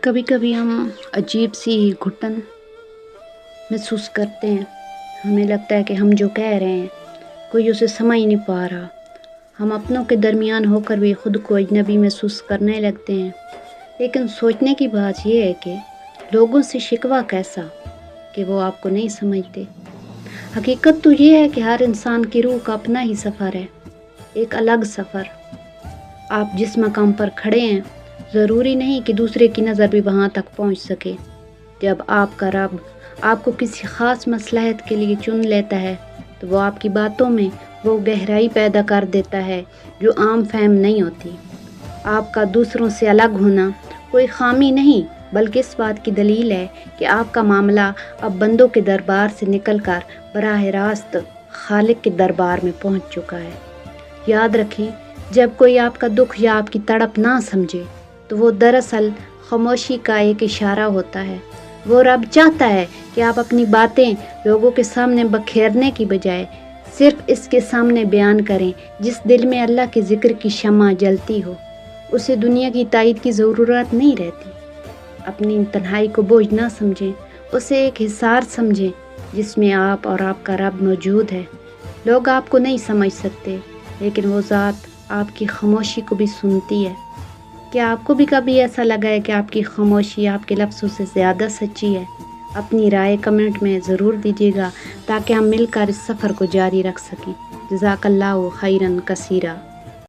کبھی کبھی ہم عجیب سی گھٹن محسوس کرتے ہیں. ہمیں لگتا ہے کہ ہم جو کہہ رہے ہیں کوئی اسے سمجھ نہیں پا رہا. ہم اپنوں کے درمیان ہو کر بھی خود کو اجنبی محسوس کرنے لگتے ہیں. لیکن سوچنے کی بات یہ ہے کہ لوگوں سے شکوہ کیسا کہ وہ آپ کو نہیں سمجھتے. حقیقت تو یہ ہے کہ ہر انسان کی روح کا اپنا ہی سفر ہے، ایک الگ سفر. آپ جس مقام پر کھڑے ہیں ضروری نہیں کہ دوسرے کی نظر بھی وہاں تک پہنچ سکے. جب آپ کا رب آپ کو کسی خاص مصلحت کے لیے چن لیتا ہے تو وہ آپ کی باتوں میں وہ گہرائی پیدا کر دیتا ہے جو عام فہم نہیں ہوتی. آپ کا دوسروں سے الگ ہونا کوئی خامی نہیں بلکہ اس بات کی دلیل ہے کہ آپ کا معاملہ اب بندوں کے دربار سے نکل کر براہ راست خالق کے دربار میں پہنچ چکا ہے. یاد رکھیں، جب کوئی آپ کا دکھ یا آپ کی تڑپ نہ سمجھے تو وہ دراصل خاموشی کا ایک اشارہ ہوتا ہے. وہ رب چاہتا ہے کہ آپ اپنی باتیں لوگوں کے سامنے بکھیرنے کی بجائے صرف اس کے سامنے بیان کریں جس دل میں اللہ کے ذکر کی شمع جلتی ہو. اسے دنیا کی تائید کی ضرورت نہیں رہتی. اپنی تنہائی کو بوجھ نہ سمجھیں، اسے ایک حصار سمجھیں جس میں آپ اور آپ کا رب موجود ہے. لوگ آپ کو نہیں سمجھ سکتے لیکن وہ ذات آپ کی خاموشی کو بھی سنتی ہے. کیا آپ کو بھی کبھی ایسا لگا ہے کہ آپ کی خاموشی آپ کے لفظوں سے زیادہ سچی ہے؟ اپنی رائے کمنٹ میں ضرور دیجیے گا تاکہ ہم مل کر اس سفر کو جاری رکھ سکیں. جزاک اللہ خیراً کثیرا.